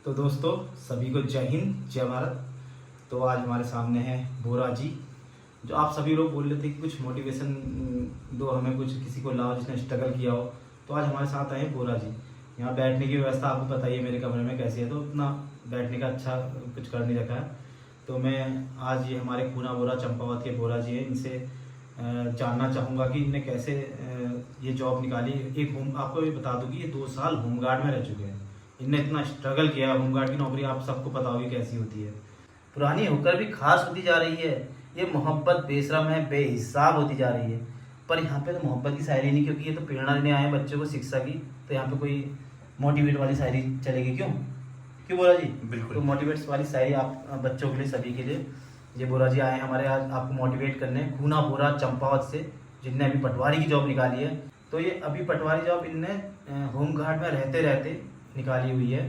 तो दोस्तों सभी को जय हिंद जय भारत। तो आज हमारे सामने हैं बोरा जी, जो आप सभी लोग बोल रहे थे कि कुछ मोटिवेशन दो हमें, कुछ किसी को लाओ जिसने स्ट्रगल किया हो। तो आज हमारे साथ आए बोरा जी। यहाँ बैठने की व्यवस्था आपको बताइए मेरे कमरे में कैसी है, तो उतना बैठने का अच्छा कुछ कर नहीं रखा है। तो मैं आज ये हमारे खूना बोरा चंपावत के बोरा जी हैं, इनसे जानना चाहूँगा कि इनने कैसे ये जॉब निकाली। एक होम आपको ये बता दूँ कि ये 2 साल होमगार्ड में रह चुके हैं। इनने इतना स्ट्रगल किया। होमगार्ड की नौकरी आप सबको पता होगी कैसी होती है, पुरानी होकर भी खास होती जा रही है। ये मोहब्बत बेशरम है, बेहिसाब होती जा रही है। पर यहाँ पे तो मोहब्बत की शायरी नहीं, क्योंकि ये तो प्रेरणा देने आए हैं बच्चों को शिक्षा की। तो यहाँ पे कोई मोटिवेट वाली शायरी चलेगी क्यों क्यों बोरा जी? बिल्कुल। तो मोटिवेट वाली शायरी आप बच्चों के लिए, सभी के लिए, ये बोरा जी आए हमारे आज आपको मोटिवेट करने, खूना बोरा चंपावत से, जिनने अभी पटवारी की जॉब निकाली है। तो ये अभी पटवारी जॉब इनने होमगार्ड में रहते रहते निकाली हुई है।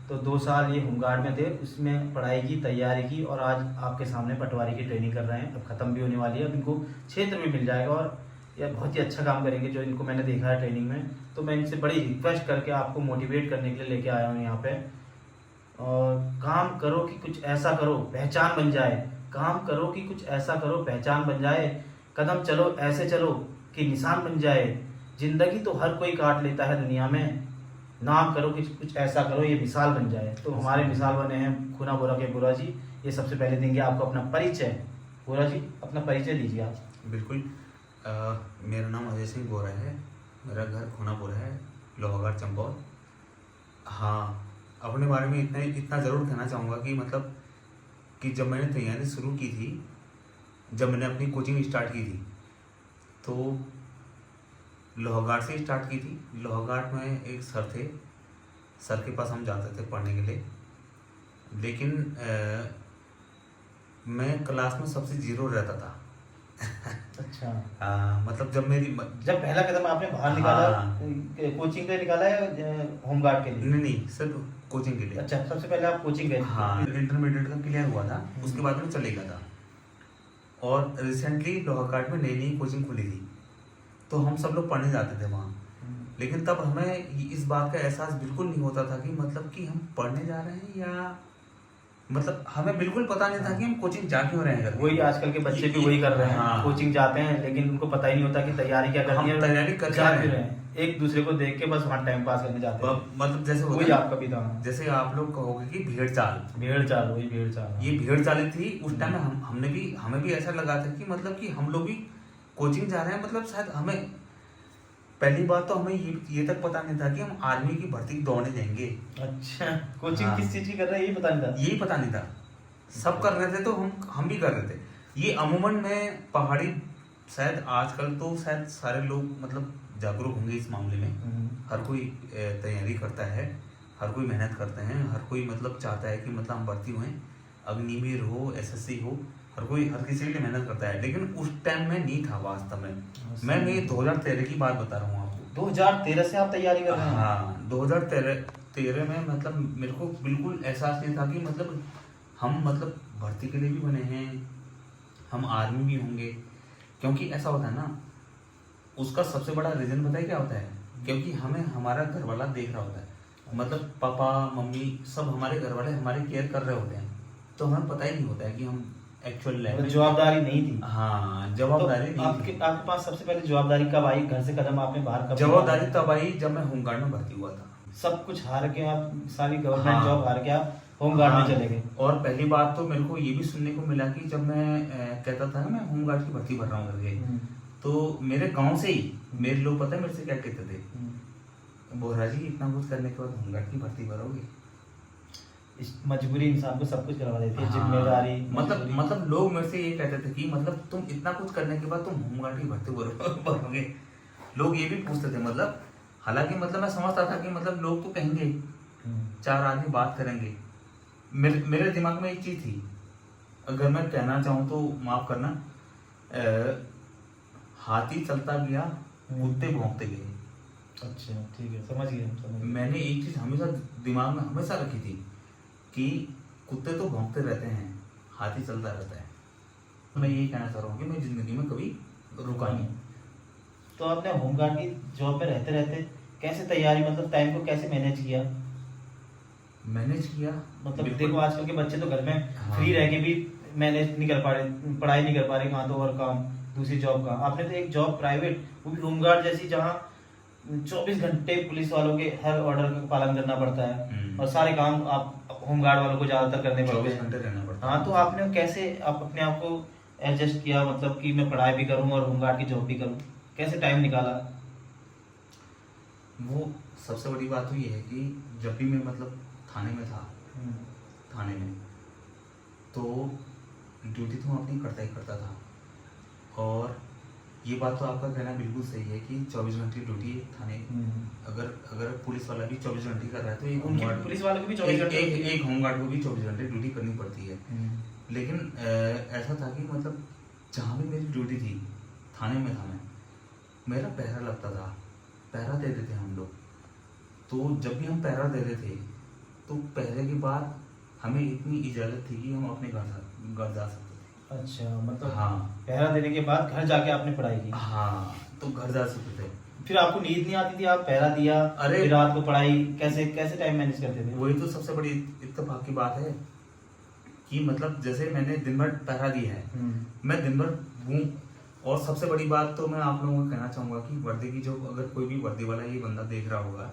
तो 2 साल ये होमगार्ड में थे, उसमें पढ़ाई की, तैयारी की, और आज आपके सामने पटवारी की ट्रेनिंग कर रहे हैं। अब ख़त्म भी होने वाली है, अब इनको क्षेत्र में मिल जाएगा और ये बहुत ही अच्छा काम करेंगे जो इनको मैंने देखा है ट्रेनिंग में। तो मैं इनसे बड़ी रिक्वेस्ट करके आपको मोटिवेट करने के लिए लेके आया हूँ यहाँ पे। और काम करो कि कुछ ऐसा करो पहचान बन जाए, काम करो कि कुछ ऐसा करो पहचान बन जाए, कदम चलो ऐसे चलो कि निशान बन जाए। जिंदगी तो हर कोई काट लेता है दुनिया में, नाम करो कि कुछ ऐसा करो ये मिसाल बन जाए। तो हमारे मिसाल बने हैं खूना बोरा के बोरा जी। ये सबसे पहले देंगे आपको अपना परिचय। बोरा जी अपना परिचय दीजिए आप। बिल्कुल। मेरा नाम अजय सिंह बोरा है, मेरा घर खूना बोरा है, लोहागढ़ चंपावत। हाँ, अपने बारे में इतना ज़रूर कहना चाहूँगा कि मतलब कि जब मैंने तैयारी शुरू की थी, जब मैंने अपनी कोचिंग स्टार्ट की थी, तो लोहागढ़ से स्टार्ट की थी। लोहागढ़ में एक सर थे, सर के पास हम जाते थे पढ़ने के लिए। लेकिन मैं क्लास में सबसे जीरो रहता था। अच्छा। मतलब जब पहला कदम आपने बाहर निकाला, कोचिंग के निकाला या होमगार्ड के लिए? नहीं, सिर्फ कोचिंग के लिए। अच्छा, सबसे पहले आप कोचिंग गए? हाँ, इंटरमीडिएट का क्लियर हुआ था, उसके बाद में चले गया था। और रिसेंटली लोहागढ़ में नई नई कोचिंग खुली थी, तो हम सब लोग पढ़ने जाते थे वहाँ। लेकिन तब हमें इस बात का एहसास बिल्कुल नहीं होता था कि मतलब कि हम पढ़ने जा रहे हैं, या मतलब हमें बिल्कुल पता नहीं था कि हम कोचिंग जा क्यों रहे हैं। वही आजकल के बच्चे भी वही कर रहे हैं। हाँ। कोचिंग जाते हैं लेकिन उनको पता ही नहीं होता कि तैयारी क्या करनी है, तैयारी कर जा क्यों रहे हैं। एक दूसरे को देख के बस वहाँ टाइम पास करने जाते हैं। मतलब जैसे वही आपका भी था, जैसे आप लोग कहोगे कि भेड़ चाल, वही भेड़ चाल। ये भेड़ चाल थी उस टाइम में। हमें भी ऐसा लगा था कि मतलब कि हम लोग भी कोचिंग जा रहे हैं, मतलब शायद हमें पहली बात तो हमें ये तक पता नहीं था कि हम आर्मी की भर्ती दौड़ने जाएंगे। अच्छा, कोचिंग हाँ। किस चीज की कर रहे हैं यही पता नहीं था? यही पता नहीं था। सब कर रहे थे तो हम भी कर रहे थे। ये अमूमन में पहाड़ी, शायद आजकल तो शायद सारे लोग मतलब जागरूक होंगे इस मामले में। हर कोई तैयारी करता है, हर कोई मेहनत करते हैं, हर कोई मतलब चाहता है कि मतलब हम भर्ती हुए, अग्निवीर हो, एसएससी हो, हर किसी के लिए मेहनत करता है। लेकिन उस टाइम में नहीं था वास्तव में। मैं 2013 की बात बता रहा हूँ आपको। 2013 से आप तैयारी कर रहे हैं? हाँ, 2013 में मतलब मेरे को बिल्कुल एहसास नहीं था कि मतलब हम मतलब भर्ती के लिए भी बने हैं, हम आर्मी भी होंगे। क्योंकि ऐसा होता है ना, उसका सबसे बड़ा रीजन पता है क्या होता है? क्योंकि हमें हमारा घर वाला देख रहा होता है, मतलब पापा मम्मी सब हमारे घर वाले हमारे केयर कर रहे होते हैं। तो हमें पता ही नहीं होता है कि हम एक्चुअल लेवल, जवाबदारी नहीं थी। हाँ, जवाबदारी तो नहीं थी। आपके पास सबसे पहले जवाबदारी कब आई? घर से कदम आपने बाहर कब? जवाबदारी तब आई जब मैं होमगार्ड में भर्ती हुआ था। सब कुछ हार के आप, सारी गवर्नमेंट हाँ। जॉब हार के आप होमगार्ड में चले गए। और पहली बात तो मेरे को ये भी सुनने को मिला कि जब मैं कहता था मैं होमगार्ड की भर्ती भर रहा हूँ करके, तो मेरे गांव से ही मेरे लोग पता है मेरे से क्या कहते थे, बोरा जी इतना कुछ करने के बाद होमगार्ड की भर्ती भरोगे? इस मजबूरी इंसान को सब कुछ करवा देती है। हाँ, जिम्मेदारी, मतलब लोग मेरे से ये कहते थे कि मतलब तुम इतना कुछ करने के बाद तुम होमगार्ड की भर्ती भरोगे। लोग ये भी पूछते थे, मतलब हालांकि मतलब मैं समझता था कि मतलब लोग तो कहेंगे, 4 आदमी बात करेंगे। मेरे दिमाग में एक चीज थी, अगर मैं कहना चाहूँ तो माफ करना, हाथी चलता गया, कुत्ते भौंकते गए। अच्छा, ठीक है, समझ गए। मैंने एक चीज हमेशा दिमाग में हमेशा रखी थी कि कुत्ते तो भौंकते रहते हैं, हाथी चलता रहता है। मैं यही कहना चाह रहा हूँ कि मैं जिंदगी में कभी रुका नहीं। तो आपने होमगार्ड की जॉब में रहते रहते कैसे तैयारी, मतलब टाइम को कैसे मैनेज किया? मैनेज किया मतलब बिल्कुल। देखो आजकल के बच्चे तो घर में हाँ। फ्री रह के भी मैनेज नहीं कर पा रहे, पढ़ाई नहीं कर पा रहे, कहाँ तो और काम, दूसरी जॉब का। आपने तो एक जॉब प्राइवेट, वो भी होमगार्ड जैसी, जहाँ 24 घंटे पुलिस वालों के हर ऑर्डर का पालन करना पड़ता है और सारे काम आप होमगार्ड वालों को ज्यादातर करने पड़ते 24 हैं। घंटे रहना पड़ता है। हाँ, तो आपने कैसे आप अपने आप को एडजस्ट किया, मतलब कि मैं पढ़ाई भी करूँ और होमगार्ड की जॉब भी करूँ, कैसे टाइम निकाला? वो सबसे बड़ी बात तो ये है कि जब भी मैं मतलब थाने में था, थाने में तो ड्यूटी तो मैं अपनी करता ही करता था। और ये बात तो आपका कहना बिल्कुल सही है कि 24 घंटे ड्यूटी है थाने। अगर अगर पुलिस वाला भी 24 घंटे कर रहा है तो एक उनकी होमगार्ड पुलिस वालों को भी 24 घंटे होती है। एक होमगार्ड को भी 24 घंटे ड्यूटी करनी पड़ती है। लेकिन ऐसा था कि मतलब जहाँ भी मेरी ड्यूटी थी, थाने में था मैं, मेरा पहरा लगता था, पहरा देते थे हम लोग। तो जब भी हम पहरा देते थे तो पहरे के बाद हमें इतनी इजाज़त थी कि हम अपने घर जा सकते थे। अच्छा, मतलब हाँ पहरा देने के बाद घर जाके आपने पढ़ाई की? हाँ, तो घर जा सकते थे। फिर आपको नींद नहीं आती थी? आप पहरा दिया, अरे फिर रात को पढ़ाई, कैसे कैसे टाइम मैनेज करते थे? वही तो सबसे बड़ी इत्तेफाक की बात है कि मतलब जैसे मैंने दिन भर पहरा दिया है, मैं दिन भर हूँ। और सबसे बड़ी बात तो मैं आप लोगों को कहना चाहूँगा कि वर्दी की जो, अगर कोई भी वर्दी वाला ये बंदा देख रहा होगा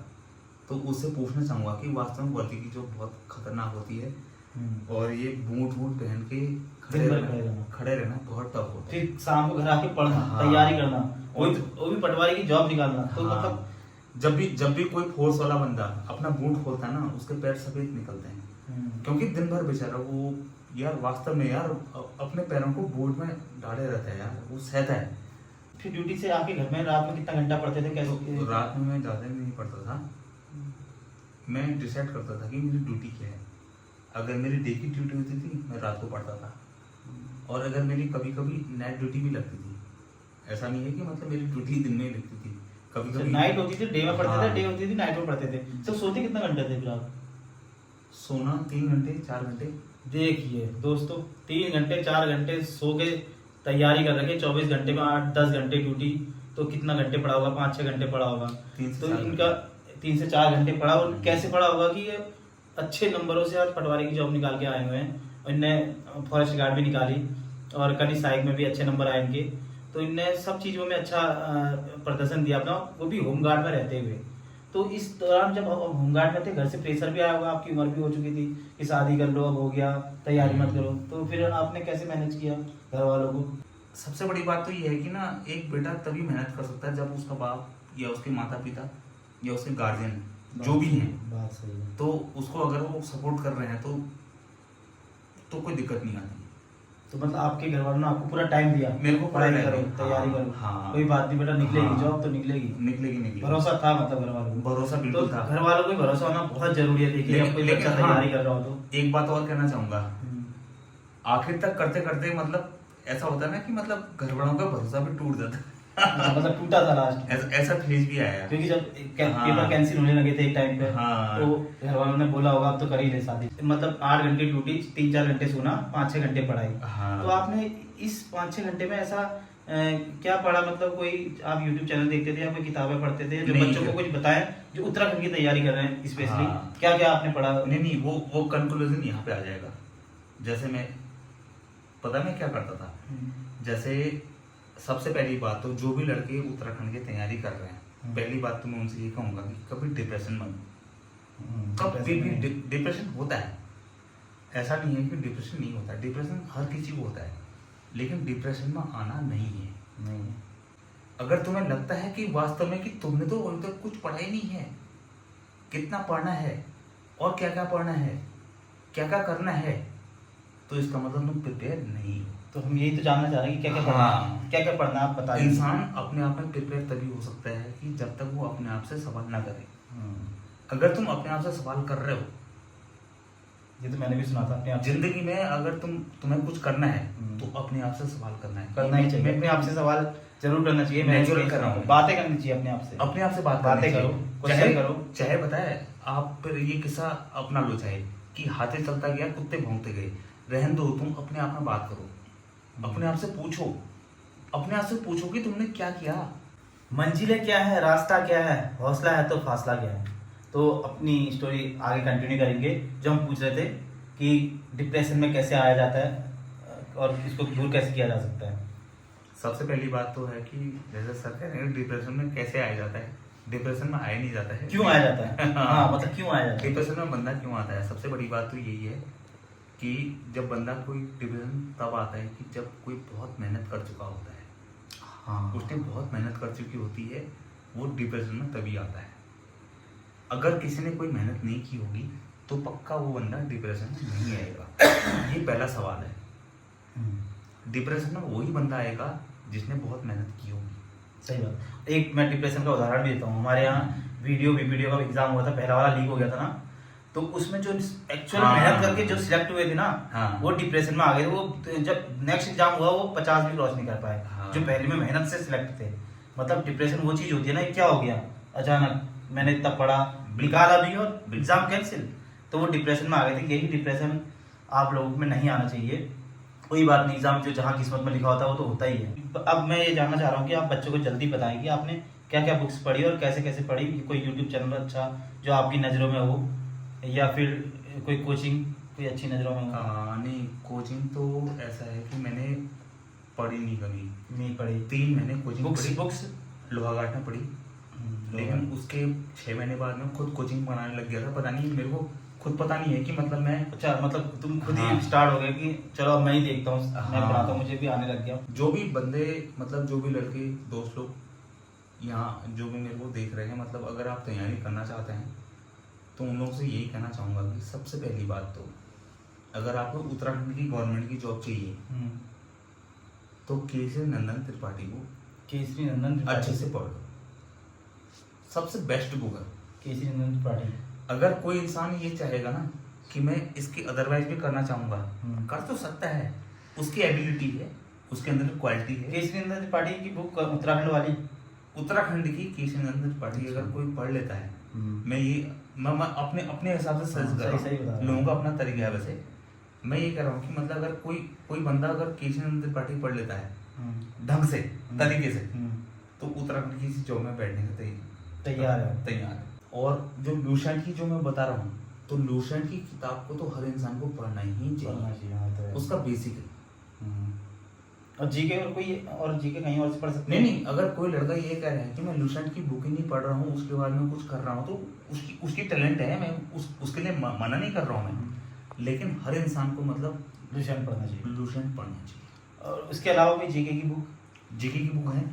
तो उससे पूछना चाहूँगा कि वास्तव में वर्दी की जो बहुत खतरनाक होती है और ये बूट वूट पहन के खड़े रहना बहुत टफ होता है। फिर शाम को घर आके पढ़ना, हाँ। तैयारी करना, और वो भी पटवारी की जॉब निकालना, तो हाँ, मतलब जब भी कोई फोर्स वाला बंदा अपना बूट खोलता है ना, उसके पैर सफेद निकलते हैं। क्योंकि दिन भर बेचारा वो यार वास्तव में यार अपने पैरों को बूट में डाले रहता है यार, वो सहता है। फिर ड्यूटी से आके घर में रात में कितना घंटा पढ़ते थे, कैसे? तो रात में मैं ज़्यादा नहीं पढ़ता था। मैं डिसाइड करता था कि मेरी ड्यूटी क्या है। अगर मेरी डे की ड्यूटी होती थी मैं रात को पढ़ता था, और अगर मेरी कभी कभी नाइट ड्यूटी भी लगती थी। ऐसा नहीं है कि मतलब मेरी ड्यूटी दिन में ही लगती थी, कभी कभी नाइट होती थी, डे में पढ़ते थे, हाँ। डे होती थी, नाइट में पढ़ते थे। तो सोते कितना घंटे थे फिर आप? सोना 3 घंटे 4 घंटे। देखिए दोस्तों, 3 घंटे 4 घंटे सो के तैयारी कर रखे, 24 घंटे में 8-10 घंटे ड्यूटी, तो कितना घंटे पढ़ा होगा? 5-6 घंटे पढ़ा होगा। 3 से तो 4 इनका 3 से 4 घंटे पढ़ा, और कैसे पढ़ा होगा कि ये अच्छे नंबरों से आज पटवारी की जॉब निकाल के आए हुए हैं। और इनने फॉरेस्ट गार्ड भी निकाली और कनी सहायक में भी अच्छे नंबर आए इनके। तो इनने सब चीज़ों में अच्छा प्रदर्शन दिया अपना, वो भी होमगार्ड में रहते हुए। तो इस दौरान जब आप होमगार्ड में थे, घर से प्रेशर भी आया होगा, आपकी उम्र भी हो चुकी थी कि शादी कर लो, अब हो गया, तैयारी मत करो, तो फिर आपने कैसे मैनेज किया घर वालों को? सबसे बड़ी बात तो ये है कि ना, एक बेटा तभी मेहनत कर सकता है जब उसका बाप या उसके माता पिता या उसके गार्जियन जो भी हैं, बात सही है। तो उसको अगर वो सपोर्ट कर रहे हैं तो कोई दिक्कत नहीं आती। तो मतलब आपके घर वालों ने आपको पूरा टाइम दिया, मेरे को पढ़ाई पूरा करो, time दिया। तैयारी हाँ, करो, हाँ। कोई बात नहीं बेटा, निकलेगी हाँ। जॉब तो निकलेगी। निकलेगी। भरोसा था मतलब घर वालों को? भरोसा तो बिल्कुल था। घर वालों को भरोसा होना बहुत जरूरी है। देखिए, अब कोई लेकिन बच्चा हाँ, तैयारी कर रहा हो तो एक बात और कहना चाहूंगा, आखिर तक करते करते मतलब ऐसा होता है ना कि मतलब घर वालों का भरोसा भी टूट जाता है। मतलब टूटा था लास्ट, ऐसा फेज भी आया। क्योंकि जब हाँ। पेपर कैंसिल होने लगे थे एक टाइम पे, हाँ। तो घर वालों ने बोला होगा अब तो कर ही ले शादी। मतलब 8 घंटे ड्यूटी, 3-4 घंटे सोना, 5-6 घंटे पढ़ाई। हाँ। तो आपने इस 5-6 घंटे में ऐसा क्या पढ़ा? मतलब कोई आप यूट्यूब चैनल देखते थे या कोई किताबें पढ़ते थे जो नहीं, बच्चों को कुछ बताएं जो उत्तराखंड की तैयारी कर रहे हैं स्पेशली? हाँ। क्या क्या आपने पढ़ा? नहीं, वो कंक्लूजन यहाँ पे आ जाएगा। जैसे मैं पता मैं क्या करता था, जैसे सबसे पहली बात तो जो भी लड़के उत्तराखंड की तैयारी कर रहे हैं, पहली बात तो मैं उनसे ये कहूंगा कि कभी डिप्रेशन मत। कभी भी डिप्रेशन होता है, ऐसा नहीं है कि डिप्रेशन नहीं होता। डिप्रेशन हर किसी को होता है, लेकिन डिप्रेशन में आना नहीं है। नहीं, अगर तुम्हें लगता है कि वास्तव में कि तुमने तो अभी तक कुछ पढ़ा ही नहीं है, कितना पढ़ना है और क्या क्या पढ़ना है, क्या क्या करना है, तो इसका मतलब तुम प्रिपेयर नहीं हो। तो हम यही तो जानना चाह रहे हैं कि क्या क्या हाँ। पढ़ना, क्या क्या पढ़ना आप बताइए। इंसान अपने आप में प्रिपेयर तभी हो सकता है कि जब तक वो अपने आप से सवाल ना करे। अगर तुम अपने आप से सवाल कर रहे हो, ये तो मैंने भी सुना था अपने आप से। जिंदगी में अगर तुम्हें कुछ करना है तो अपने आप से सवाल करना है। करना ही चाहिए, अपने आप से सवाल जरूर करना चाहिए। मैं नेचुरल कर रहा हूँ, बातें करनी चाहिए अपने आप से, अपने आप से बातें करो, क्वेश्चन करो। चाहे बताए आप फिर ये किस्सा अपना लो, चाहे कि हाथी चलता गया कुत्ते भौंकते गए, रहने दो, तुम अपने आप में बात करो, अपने आप से पूछो, अपने आप से पूछो कि तुमने क्या किया, मंजिलें क्या है, रास्ता क्या है, हौसला है तो फासला क्या है। तो अपनी स्टोरी आगे कंटिन्यू करेंगे। जो हम पूछ रहे थे कि डिप्रेशन में कैसे आया जाता है और इसको दूर कैसे किया जा सकता है। सबसे पहली बात तो है कि जैसे सर कह रहे हैं डिप्रेशन में कैसे आया जाता है, डिप्रेशन में आया नहीं जाता है। क्यों आया जाता है? हाँ, मतलब क्यों आया जाता है? डिप्रेशन में बंदा क्यों आता है, सबसे बड़ी बात तो यही है कि जब बंदा कोई डिप्रेशन तब आता है कि जब कोई बहुत मेहनत कर चुका होता है, हाँ, उसने बहुत मेहनत कर चुकी होती है, वो डिप्रेशन में तभी आता है। अगर किसी ने कोई मेहनत नहीं की होगी तो पक्का वो बंदा डिप्रेशन में नहीं आएगा। ये पहला सवाल है। डिप्रेशन में वही बंदा आएगा जिसने बहुत मेहनत की होगी। सही बात। एक मैं डिप्रेशन का उदाहरण भी देता हूँ। हमारे यहाँ वीडियो का एग्जाम हुआ था, पहला वाला लीक हो गया था ना, तो उसमें जो एक्चुअल हाँ, मेहनत करके जो सिलेक्ट हुए थे ना, हाँ, वो डिप्रेशन में आ गए। वो जब नेक्स्ट एग्जाम हुआ वो 50 भी क्रॉस नहीं कर पाए, हाँ। जो पहले में मेहनत से सिलेक्ट थे। मतलब डिप्रेशन वो चीज होती है ना, ये क्या हो गया अचानक, मैंने इतना पढ़ा, निकाला भी और एग्जाम कैंसिल, तो वो डिप्रेशन में आ गए थे। यही डिप्रेशन आप लोगों में नहीं आना चाहिए। कोई बात नहीं, एग्जाम जो जहाँ किस्मत में लिखा होता है वो तो होता ही है। अब मैं ये जानना चाह रहा हूँ कि आप बच्चों को जल्दी बताएं कि आपने क्या क्या बुक्स पढ़ी और कैसे कैसे पढ़ी। कोई यूट्यूब चैनल अच्छा जो आपकी नज़रों में हो, या फिर कोई कोचिंग कोई अच्छी नज़रों में हो। नहीं, कोचिंग तो ऐसा है कि मैंने पढ़ी नहीं कभी, नहीं पढ़ी। 3 महीने कोचिंग पढ़ी, बुक्स लोहाघाट में पढ़ी, लेकिन उसके 6 महीने बाद में खुद कोचिंग पढ़ाने लग गया था। पता नहीं, मेरे को खुद पता नहीं है कि मतलब मैं, अच्छा, मतलब तुम खुद हाँ, ही स्टार्ट हो गए कि चलो अब मैं ही देखता हूँ, मैं हाँ, पढ़ाता हूँ, मुझे भी आने लग गया। जो भी बंदे मतलब जो भी लड़के दोस्त लोग यहाँ जो भी मेरे को देख रहे हैं, मतलब अगर आप तैयारी करना चाहते हैं तो उन लोगों से यही कहना चाहूँगा कि सबसे पहली बात तो अगर आपको उत्तराखंड की गवर्नमेंट की जॉब चाहिए तो केसरी नंदन त्रिपाठी को केसरी नंदन त्रिपाठी। अच्छे से पढ़ो, सबसे बेस्ट बुक है केसरी नंदन त्रिपाठी। अगर कोई इंसान ये चाहेगा ना कि मैं इसकी अदरवाइज भी करना चाहूँगा, कर तो सकता है, उसकी एबिलिटी है, उसके अंदर क्वालिटी है। केसरी नंदन त्रिपाठी की बुक उत्तराखंड वाली, उत्तराखंड की केसरी नंदन त्रिपाठी अगर कोई पढ़ लेता है, मैं अपने अपने हिसाब से सजेस्ट कर रहा हूँ, लोगों का अपना तरीका है। वैसे मैं ये कह रहा हूँ कि मतलब अगर कोई बंदा अगर केसरी नंदन त्रिपाठी पढ़ लेता है ढंग से, तरीके से, तो उत्तराखंड की किसी जॉब में बैठने के तैयार है। और जो लूसेंट की जो मैं बता रहा हूँ, तो लूसेंट की किताब को तो हर इंसान को पढ़ना ही चाहिए, उसका बेसिक है। और जीके और जीके कहीं और से पढ़ सकते हैं। नहीं, अगर कोई लड़का ये कह रहा है कि मैं लूसेंट की बुक ही नहीं पढ़ रहा हूँ, उसके बारे में कुछ कर रहा हूँ, तो उसकी टैलेंट है, मैं उसके लिए मना नहीं कर रहा हूँ मैं, लेकिन हर इंसान को मतलब लूसेंट पढ़ना चाहिए। और उसके अलावा भी जीके की बुक है,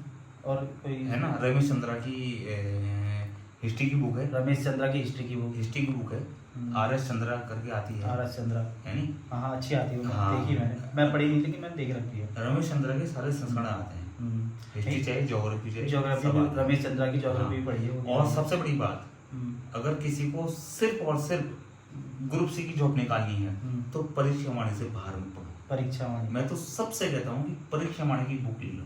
और कोई है ना, रमेश चंद्रा की हिस्ट्री की बुक है, रमेश चंद्रा की हिस्ट्री की बुक है। आर.एस. चंद्रा करके आती है, आर.एस. चंद्रा है नहीं? हाँ, अच्छी आती है, हाँ, देखी मैं पढ़ी नहीं, लेकिन मैंने देख रखी है। रमेश चंद्रा के सारे संस्करण आते हैं, हिस्ट्री चाहे ज्योग्राफी रमेश चंद्रा की ज्योग्राफी पढ़ी है। और सबसे बड़ी बात, अगर किसी को सिर्फ और सिर्फ ग्रुप सी की जॉब निकालनी है तो परीक्षा वाणी से बाहर मत पढ़ो। परीक्षा वाणी, मैं तो सबसे कहता हूँ कि परीक्षा वाणी की बुक ले लो।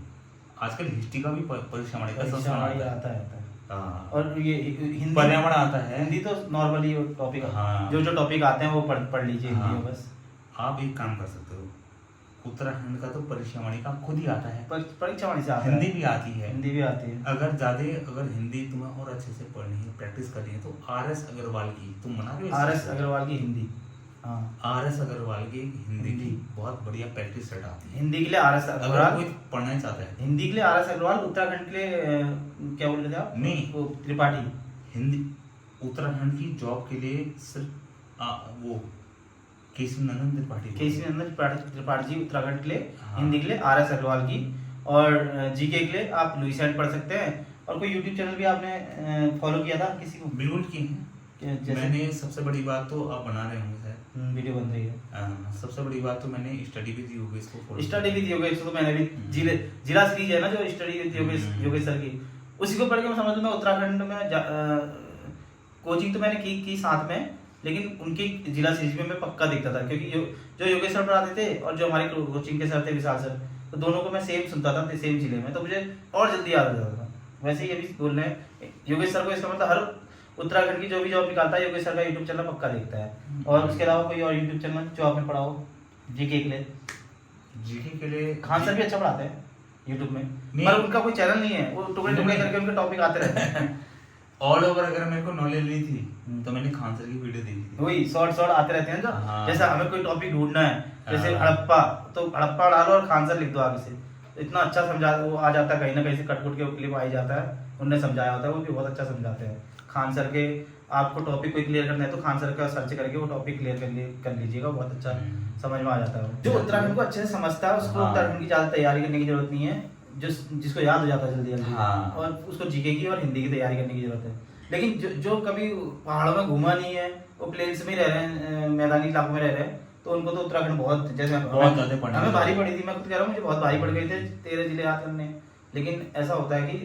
आजकल हिस्ट्री का भी परीक्षा वाणी का संस्करण आता है। और ये हिंदी, पर्यावरण आता है, हिंदी तो नॉर्मली टॉपिक, हाँ, जो टॉपिक आते हैं वो पढ़ लीजिए, हाँ, हिंदी बस। आप एक काम कर सकते हो, उत्तराखंड का तो परीक्षा वाणी का खुद ही आता है, परीक्षा वाणी से आता है, हिंदी भी आती है। अगर हिंदी तुम्हें और अच्छे से पढ़नी है, प्रैक्टिस करनी है, तो आर.एस. अग्रवाल की, तुम मना रहे हो, आर.एस. अग्रवाल की हिंदी, आर.एस. अग्रवाल की हिंदी की बहुत बढ़िया प्रैक्टिस सेट आती है। हिंदी के लिए आर.एस. अग्रवाल, कोई पढ़ना चाहता है हिंदी के लिए आर.एस. अग्रवाल, उत्तराखंड के लिए क्या बोल रहे थे आप? नहीं, वो त्रिपाठी। हिंदी उत्तराखंड की जॉब के लिए सिर्फ वो केसरी नंदन त्रिपाठी जी उत्तराखंड के लिए, हिंदी के लिए आर.एस. अग्रवाल की, और जीके के लिए आप लुइसेंट पढ़ सकते हैं। और कोई यूट्यूब चैनल भी आपने फॉलो किया था किसी को? बिल्कुल किए हैं। मैंने सबसे बड़ी बात तो आप बना रहे होंगे सर, वीडियो बन रही है। सबसे बड़ी बात तो मैंने स्टडी विद योगेश को फॉलो, स्टडी विद योगेश तो मैंने भी जिला सीरीज है ना जो स्टडी विद योगेश सर की, उसी को पढ़ के मैं समझ लो मैं उत्तराखंड में कोचिंग तो मैंने की साथ में, लेकिन उनकी जिला सीरीज में मैं पक्का देखता था, क्योंकि जो योगेश सर पढ़ाते थे और जो हमारे कोचिंग के सर थे विशाल सर, तो दोनों को मैं सेम सुनता था, सेम जिले में, तो मुझे और जल्दी याद आ जाता था। वैसे ये भी बोल रहे हैं योगेश सर को, इसका मतलब हर उत्तराखंड की जो भी जॉब निकालता है योगेश सर का यूट्यूब चैनल पक्का देखता है। और उसके अलावा कोई और यूट्यूब चैनल जो आपने पढ़ा हो जीके के लिए? खान सर भी अच्छा पढ़ाते हैं यूट्यूब में, पर उनका कोई चैनल नहीं है, वो टुकड़े करके उनके टॉपिक आते रहते हैं। ऑल ओवर अगर मेरे को नॉलेज ली थी तो मैंने खान सर की वीडियो देखी थी। वही शॉर्ट आते रहते हैं जो हाँ। जैसे हमें कोई टॉपिक ढूंढना है, जैसे हाँ। हड़प्पा, तो हड़प्पा डालो और खान सर लिख दो आगे से, तो इतना अच्छा समझा वो आ जाता है, कहीं ना कहीं से कट के वो क्लिप आ ही जाता है, उनने समझाया होता है, वो भी बहुत अच्छा समझाते हैं खान सर के। आपको टॉपिक कोई क्लियर करना है तो खान सर का सर्च करके वो टॉपिक क्लियर कर लीजिएगा, बहुत अच्छा समझ में आ जाता है। जो उत्तराखंड को अच्छे से समझता है उसको हाँ। उत्तराखंड की ज्यादा तैयारी करने की जरूरत नहीं है, जिसको याद हो जाता है जल्दी जल्दी, हाँ। और उसको जीके की और हिंदी की तैयारी करने की जरूरत है। लेकिन जो कभी पहाड़ों में घूमा नहीं है, वो प्लेन्स में रह रहे हैं, मैदानी इलाकों में रह रहे हैं, तो उनको तो उत्तराखंड बहुत, जैसे बहुत ज्यादा पढ़ने हमें की भारी जरूरत पड़ी थी, मैं खुद कह रहा हूँ मुझे बहुत भारी पड़ गई थे 13 जिले याद करने। लेकिन ऐसा होता है कि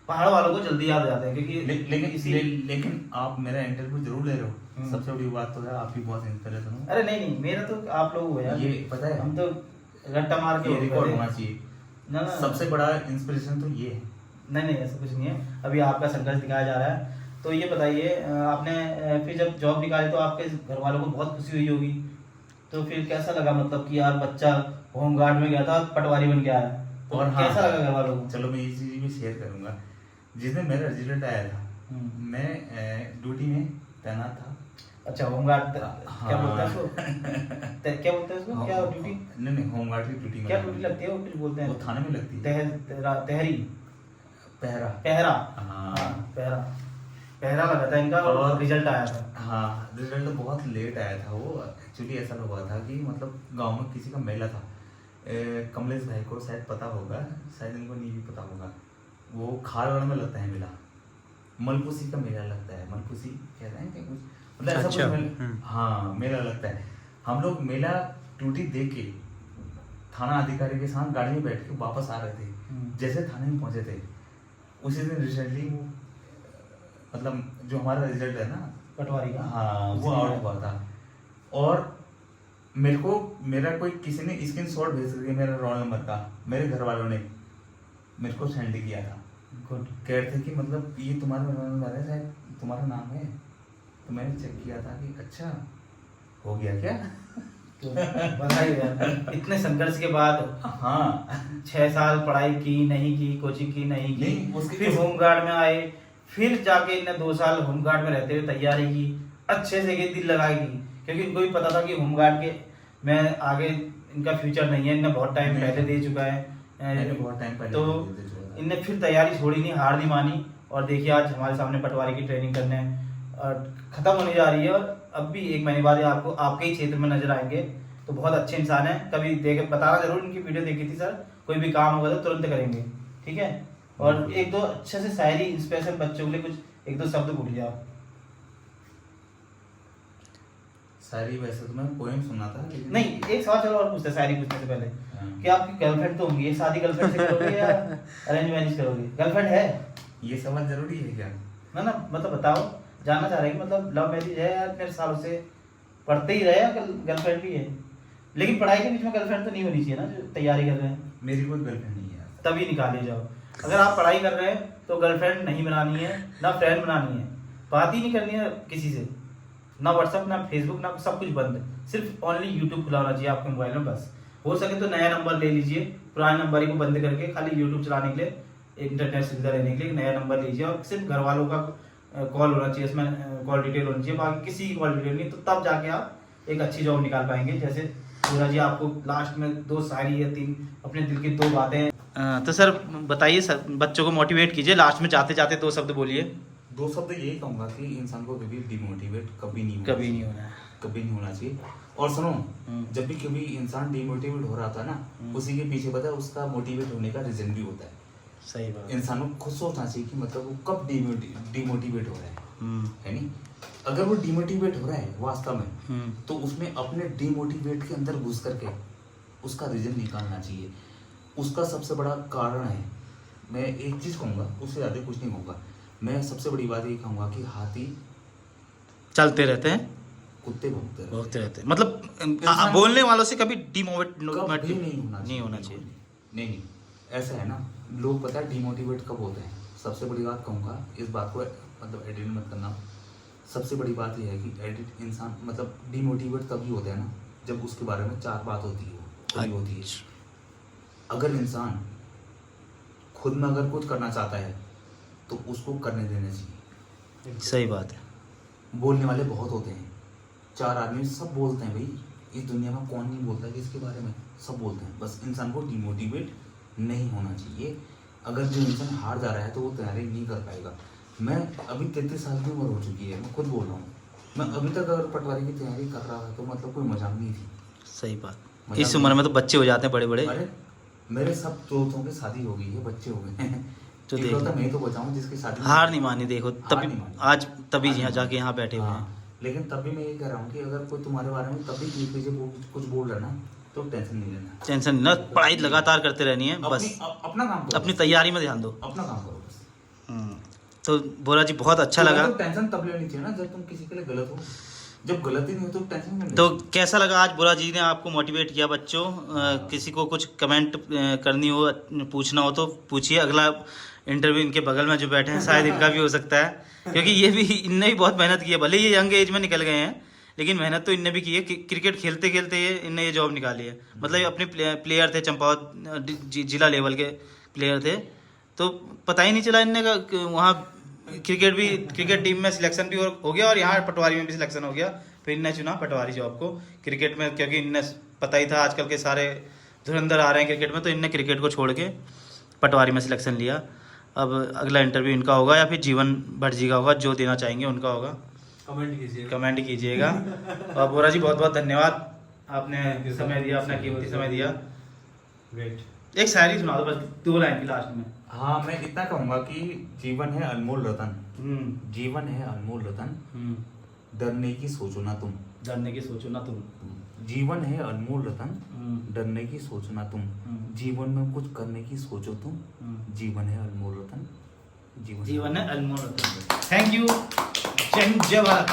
पहाड़ वालों को जल्दी याद हो जाता है, क्योंकि लेकिन आप मेरा इंटरव्यू जरूर ले रहे हो, सबसे बड़ी बात तो है आप भी बहुत इंस्पिरेशन हो। अरे नहीं, मेरा तो आप लोग हो यार, ये पता है, हम तो रट्टा मार के रिकॉर्ड होना चाहिए। ना सबसे बड़ा इंस्पिरेशन तो ये है। नहीं ऐसा कुछ नहीं है, अभी आपका संघर्ष दिखाया जा रहा है। तो ये बताइए, आपने फिर जब जॉब निकाली तो आपके घर वालों को बहुत खुशी हुई होगी, तो फिर कैसा लगा, मतलब कि यार बच्चा होमगार्ड में गया था पटवारी बन के आया, तो और हाँ, कैसा लगा घर वालों को? चलो मैं ये चीज भी शेयर करूंगा। जिस दिन मेरा रिजल्ट आया था मैं ड्यूटी में तैनात था। अच्छा, होमगार्ड हाँ। क्या बोलते हैं उसको? क्या बोलते हैं उसको, क्या ड्यूटी? नहीं होमगार्ड की ड्यूटी में क्या ड्यूटी लगती है, वो कुछ बोलते हैं, वो थाने में लगती है। तहरी पहरा। पहरा, हाँ। पहरा लगा था इनका, और रिजल्ट आया था। हाँ, रिजल्ट बहुत लेट आया था। वो एक्चुअली ऐसा हुआ था कि मतलब गांव में किसी का मेला था, कमलेश भाई को शायद पता होगा, शायद इनको नहीं भी पता होगा, वो खारगढ़ में लगता है मेला, मलपुसी का मेला लगता है, मलपुसी कहते हैं क्या कुछ, मतलब ऐसा अच्छा। कुछ मेला, हाँ मेला लगता है। हम लोग मेला ड्यूटी दे के थाना अधिकारी के साथ गाड़ी में बैठ के वापस आ रहे थे, जैसे थाने में पहुंचे थे उसी दिन रिसेंटली वो मतलब जो हमारा रिजल्ट है ना पटवारी का, हाँ वो आउट हुआ था। और मेरे को मेरा कोई किसी ने स्क्रीनशॉट भेज दिया मेरा रोल नंबर का, मेरे घर वालों ने मेरे को सेंड किया था। गुड। कह रहे थे कि मतलब ये तुम्हारा रोल नंबर है, शायद तुम्हारा नाम है, तो मैंने चेक किया था कि अच्छा हो गया क्या। तो बधाई यार, इतने संघर्ष के बाद। हाँ 6 साल पढ़ाई की नहीं की, कोचिंग की नहीं की, नहीं, फिर होमगार्ड में आए, फिर जाके इन्हें 2 साल होमगार्ड में रहते हुए तैयारी की, अच्छे से की, दिल लगाएगी, क्योंकि इनको भी पता था कि होमगार्ड के में आगे इनका फ्यूचर नहीं है, इन्हें बहुत टाइम पहले दे चुका है, बहुत टाइम पहले तो इनने फिर तैयारी छोड़ी नहीं, हार नहीं मानी, और देखिए आज हमारे सामने पटवारी की ट्रेनिंग करने खत्म होने जा रही है, और अब भी 1 महीने बाद आपको आपके ही क्षेत्र में नजर आएंगे। तो बहुत अच्छे इंसान है, कभी देख बताना जरूर, इनकी वीडियो देखी थी सर, कोई भी काम होगा तो तुरंत करेंगे, ठीक है। और 1-2 अच्छे से शायरी इंस्पिरेशन बच्चों के लिए कुछ 1-2 शब्द बोलिए आप। शायरी वैसे तो मैं पोएम सुना था, लेकिन नहीं, एक सवाल चलो और पूछते, शायरी पूछने से पहले, कि आपकी गर्लफ्रेंड तो होंगी, शादी गर्लफ्रेंड से करोगे या अरेंज मैरिज करोगे? गर्लफ्रेंड है? ये सवाल जरूरी है क्या? ना मतलब बताओ, जानना चाह रहे हैं कि मतलब लव मैरिज है या मेरे सालों से पढ़ते ही रहे, या गर्लफ्रेंड भी है? लेकिन पढ़ाई के बीच में गर्लफ्रेंड तो नहीं होनी चाहिए ना, जो तैयारी कर रहे हैं। मेरी कोई गर्लफ्रेंड नहीं है। तभी निकाले जाओ, अगर आप पढ़ाई कर रहे हैं तो गर्लफ्रेंड नहीं बनानी है, ना फ्रेंड बनानी है, बात ही नहीं करनी है किसी से, ना व्हाट्सअप ना फेसबुक ना सब कुछ बंद, सिर्फ ओनली यूट्यूब खुला होना चाहिए आपके मोबाइल में बस। हो सके तो नया नंबर ले लीजिए, पुराने नंबर को बंद करके खाली यूट्यूब चलाने के लिए, इंटरनेट सुविधा लेने के लिए नया नंबर लीजिए, और सिर्फ घर वालों का कॉल होना चाहिए, इसमें कॉल डिटेल होनी चाहिए, बाकी किसी की कॉल डिटेल नहीं, तो तब जाके आप एक अच्छी जॉब निकाल पाएंगे। जैसे पूरा जी आपको लास्ट में 2 शायरी या 3 अपने दिल की 2 बातें। तो सर बताइए सर, बच्चों को मोटिवेट कीजिए, लास्ट में जाते जाते 2 शब्द बोलिए। 2 शब्द यही कहूंगा कि इंसान को कभी डिमोटिवेट कभी नहीं होना है, कभी नहीं होना चाहिए। और सुनो, जब भी कभी इंसान डिमोटिवेट हो रहा था ना, उसी के पीछे पता है उसका मोटिवेट होने का रीजन भी होता है। सही बात। इंसान को खुद सोचना चाहिए कि मतलब वो कब डिमोटिवेट हो रहा है नहीं? अगर वो डिमोटिवेट हो रहा है वास्तव में, तो उसमें अपने डिमोटिवेट के अंदर घुस करके उसका रीजन निकालना चाहिए। उसका सबसे बड़ा कारण है, मैं एक चीज कहूंगा, उससे ज्यादा कुछ नहीं कहूंगा, मैं सबसे बड़ी बात ये कहूंगा कि हाथी चलते रहते हैं, कुत्ते भौंकते रहते हैं। मतलब बोलने वालों से कभी डिमोटिवेट नहीं होना चाहिए। नहीं ऐसा है ना, लोग पता है डिमोटिवेट कब होते हैं। सबसे बड़ी बात कहूंगा, इस बात को मतलब एडिट मत करना, सबसे बड़ी बात यह है कि एडिट इंसान मतलब डिमोटिवेट तभी होता है ना जब उसके बारे में 4 बात होती है। अगर इंसान खुद में अगर कुछ करना चाहता है तो उसको करने देना चाहिए। सही बात है। बोलने वाले बहुत होते हैं, 4 आदमी सब बोलते हैं भाई, इस दुनिया में कौन नहीं बोलता है किसके बारे में, सब बोलते हैं। बस इंसान को डिमोटिवेट नहीं होना चाहिए। अगर जो इंसान हार जा रहा है तो वो तैयारी नहीं कर पाएगा। मैं अभी 33 साल की उम्र हो चुकी है, मैं खुद बोल रहा हूँ, मैं अभी तक अगर पटवारी की तैयारी कर रहा था तो मतलब कोई मजाक नहीं थी। सही बात। मजाक इस उम्र में तो बच्चे हो जाते हैं बड़े बड़े। अरे मेरे सब दोस्तों की शादी हो गई है, बच्चे हो गए हैं, तो देख इकलौता मैं तो बचाऊं जिसकी शादी हार नहीं मानी, देखो हार तभी नहीं मानी। आज तभी हार नहीं यहाँ जाके मानी। यहाँ बैठे हुए हैं। हाँ, लेकिन तब भी मैं ये कह रहा हूँ कि अगर कोई तुम्हारे बारे में तभी पीछे कुछ बोल रहा है ना तो टेंशन नहीं लेना। टेंशन ना, पढ़ाई लगातार करते रहनी है बस, अपना काम करो, अपनी तैयारी में ध्यान दो। अपना काम करो बस। तो बोरा जी बहुत अच्छा लगा। तो टेंशन तब लेनी चाहिए ना जब तुम किसी के लिए गलत हो, जब गलती नहीं हो तो टेंशन नहीं लेनी। तो कैसा लगा आज बोरा जी ने आपको मोटिवेट किया बच्चों? किसी को कुछ कमेंट करनी हो, पूछना हो तो पूछिए। अगला इंटरव्यू इनके बगल में जो बैठे हैं शायद इनका भी हो सकता है, क्योंकि ये भी इनने भी बहुत मेहनत की है। भले ये यंग एज में निकल गए हैं लेकिन मेहनत तो इनने भी की है। क्रिकेट खेलते खेलते इनने ये जॉब निकाली है। मतलब अपने प्लेयर थे, चंपावत जिला लेवल के प्लेयर थे, तो पता ही नहीं चला इनने का वहाँ क्रिकेट टीम में सिलेक्शन भी हो गया और यहाँ पटवारी में भी सिलेक्शन हो गया। फिर इनने चुना पटवारी जॉब को क्रिकेट में, क्योंकि इनने पता ही था आजकल के सारे धुरंधर आ रहे हैं क्रिकेट में, तो इनने क्रिकेट को छोड़ के पटवारी में सिलेक्शन लिया। अब अगला इंटरव्यू इनका होगा या फिर जीवन भट्ट जी का होगा, जो देना चाहेंगे उनका होगा, कमेंट कीजिएगा। और बोरा जी बहुत बहुत धन्यवाद, आपने समय दिया, अपना कीमती समय दिया। एक शायरी सुना दो बस 2 लाइन की लास्ट में। हाँ, मैं इतना कहूंगा कि जीवन है अनमोल रतन, जीवन है अनमोल रतन, डरने की सोचो ना तुम, डरने की सोचो ना तुम। जीवन है अनमोल रतन, डरने की सोचो ना तुम, जीवन में कुछ करने की सोचो तुम, जीवन है अनमोल रतन, जीवन है अनमोल रतन। Thank you. जय भारत।